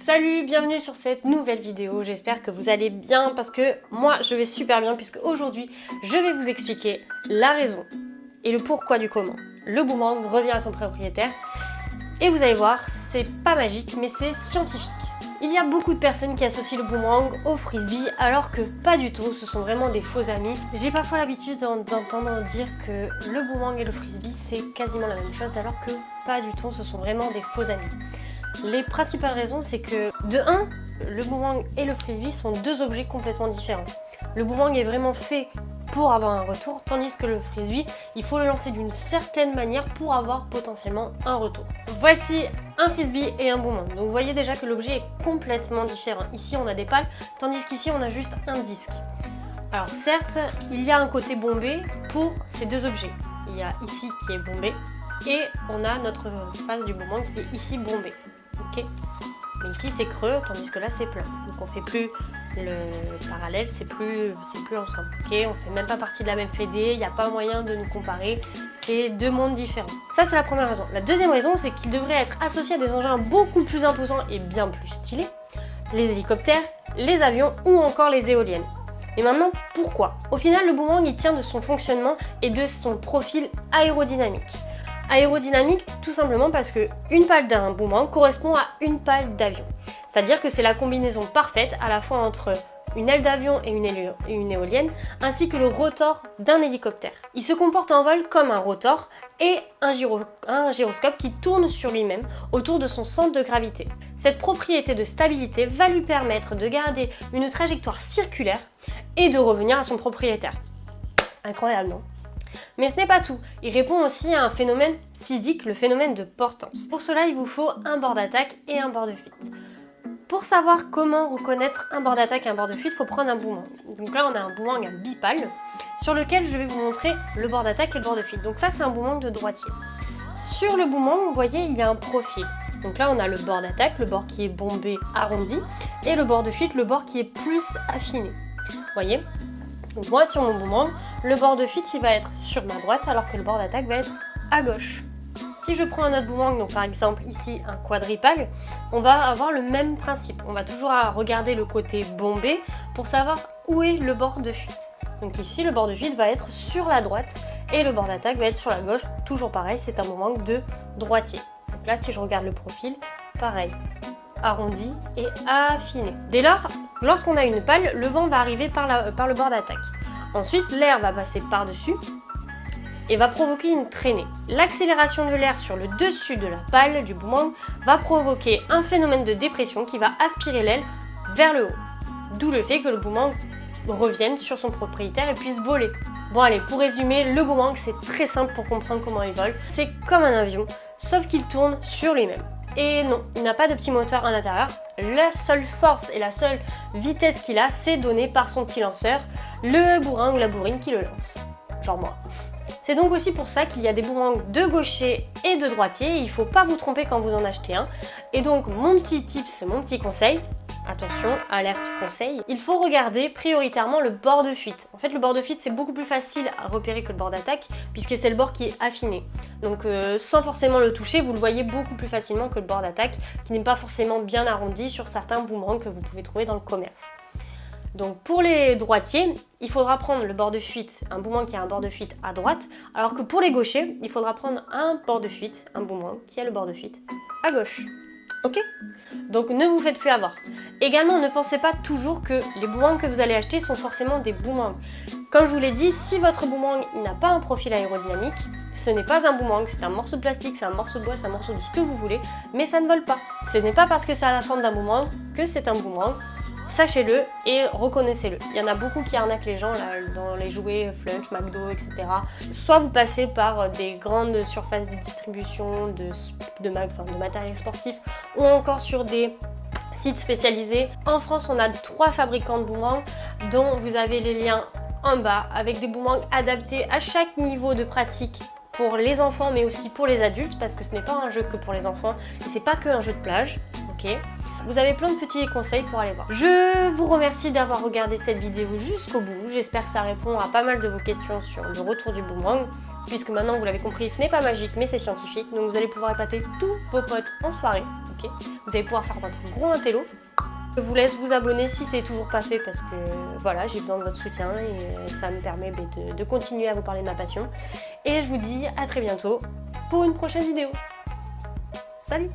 Salut, bienvenue sur cette nouvelle vidéo, j'espère que vous allez bien parce que moi je vais super bien puisque aujourd'hui je vais vous expliquer la raison et le pourquoi du comment. Le boomerang revient à son propriétaire et vous allez voir, c'est pas magique mais c'est scientifique. Il y a beaucoup de personnes qui associent le boomerang au frisbee alors que pas du tout, ce sont vraiment des faux amis. J'ai parfois l'habitude d'entendre dire que le boomerang et le frisbee c'est quasiment la même chose alors que pas du tout, ce sont vraiment des faux amis. Les principales raisons, c'est que, de 1, le boomerang et le frisbee sont deux objets complètement différents. Le boomerang est vraiment fait pour avoir un retour, tandis que le frisbee, il faut le lancer d'une certaine manière pour avoir potentiellement un retour. Voici un frisbee et un boomerang. Donc vous voyez déjà que l'objet est complètement différent. Ici, on a des pales, tandis qu'ici, on a juste un disque. Alors certes, il y a un côté bombé pour ces deux objets. Il y a ici qui est bombé, et on a notre face du boomerang qui est ici bombée. Ok, mais ici c'est creux, tandis que là c'est plein. Donc on fait plus le parallèle, c'est plus ensemble. Ok, on fait même pas partie de la même fédé, il n'y a pas moyen de nous comparer. C'est deux mondes différents. Ça c'est la première raison. La deuxième raison, c'est qu'il devrait être associé à des engins beaucoup plus imposants et bien plus stylés. Les hélicoptères, les avions ou encore les éoliennes. Et maintenant, pourquoi? Au final, le boomerang il tient de son fonctionnement et de son profil aérodynamique. Aérodynamique, tout simplement parce que une pale d'un boomerang correspond à une pale d'avion. C'est-à-dire que c'est la combinaison parfaite à la fois entre une aile d'avion et une éolienne, ainsi que le rotor d'un hélicoptère. Il se comporte en vol comme un rotor et un gyroscope qui tourne sur lui-même autour de son centre de gravité. Cette propriété de stabilité va lui permettre de garder une trajectoire circulaire et de revenir à son propriétaire. Incroyable, non ? Mais ce n'est pas tout, il répond aussi à un phénomène physique, le phénomène de portance. Pour cela, il vous faut un bord d'attaque et un bord de fuite. Pour savoir comment reconnaître un bord d'attaque et un bord de fuite, il faut prendre un boomerang. Donc là, on a un boomerang à bipale, sur lequel je vais vous montrer le bord d'attaque et le bord de fuite. Donc ça, c'est un boomerang de droitier. Sur le boomerang, vous voyez, il y a un profil. Donc là, on a le bord d'attaque, le bord qui est bombé, arrondi, et le bord de fuite, le bord qui est plus affiné. Vous voyez ? Donc moi sur mon boomerang, le bord de fuite il va être sur ma droite alors que le bord d'attaque va être à gauche. Si je prends un autre boomerang, donc par exemple ici un quadripale, on va avoir le même principe. On va toujours regarder le côté bombé pour savoir où est le bord de fuite. Donc ici le bord de fuite va être sur la droite et le bord d'attaque va être sur la gauche. Toujours pareil, c'est un boomerang de droitier. Donc là si je regarde le profil, pareil. Arrondi et affiné. Dès lors, lorsqu'on a une pale, le vent va arriver par le bord d'attaque. Ensuite, l'air va passer par-dessus et va provoquer une traînée. L'accélération de l'air sur le dessus de la pale du boomerang va provoquer un phénomène de dépression qui va aspirer l'aile vers le haut. D'où le fait que le boomerang revienne sur son propriétaire et puisse voler. Bon allez, pour résumer, le boomerang c'est très simple pour comprendre comment il vole. C'est comme un avion, sauf qu'il tourne sur lui-même. Et non, il n'a pas de petit moteur à l'intérieur. La seule force et la seule vitesse qu'il a, c'est donné par son petit lanceur, le bourrin ou la bourrine qui le lance. Genre moi. C'est donc aussi pour ça qu'il y a des boomerangs de gaucher et de droitier. Il ne faut pas vous tromper quand vous en achetez un. Et donc mon petit tips, mon petit conseil, attention, alerte conseil, il faut regarder prioritairement le bord de fuite. En fait, le bord de fuite, c'est beaucoup plus facile à repérer que le bord d'attaque, puisque c'est le bord qui est affiné. Donc, sans forcément le toucher, vous le voyez beaucoup plus facilement que le bord d'attaque, qui n'est pas forcément bien arrondi sur certains boomerangs que vous pouvez trouver dans le commerce. Donc, pour les droitiers, il faudra prendre le bord de fuite, un boomerang qui a un bord de fuite à droite, alors que pour les gauchers, il faudra prendre un bord de fuite, un boomerang qui a le bord de fuite à gauche. Ok? Donc ne vous faites plus avoir. Également, ne pensez pas toujours que les boomerangs que vous allez acheter sont forcément des boomerangs. Comme je vous l'ai dit, si votre boomerang n'a pas un profil aérodynamique, ce n'est pas un boomerang, c'est un morceau de plastique, c'est un morceau de bois, c'est un morceau de ce que vous voulez, mais ça ne vole pas. Ce n'est pas parce que ça a la forme d'un boomerang que c'est un boomerang. Sachez-le et reconnaissez-le. Il y en a beaucoup qui arnaquent les gens là, dans les jouets Flunch, McDo, etc. Soit vous passez par des grandes surfaces de distribution de matériel sportif ou encore sur des sites spécialisés. En France, on a 3 fabricants de boomerangs dont vous avez les liens en bas avec des boomerangs adaptés à chaque niveau de pratique pour les enfants mais aussi pour les adultes parce que ce n'est pas un jeu que pour les enfants et c'est pas que un jeu de plage. Ok. Vous avez plein de petits conseils pour aller voir. Je vous remercie d'avoir regardé cette vidéo jusqu'au bout. J'espère que ça répond à pas mal de vos questions sur le retour du boomerang. puisque maintenant vous l'avez compris, ce n'est pas magique mais c'est scientifique, donc vous allez pouvoir épater tous vos potes en soirée, ok? Vous allez pouvoir faire votre gros intello. Je vous laisse vous abonner si c'est toujours pas fait parce que voilà, j'ai besoin de votre soutien et ça me permet de continuer à vous parler de ma passion. Et je vous dis à très bientôt pour une prochaine vidéo. Salut!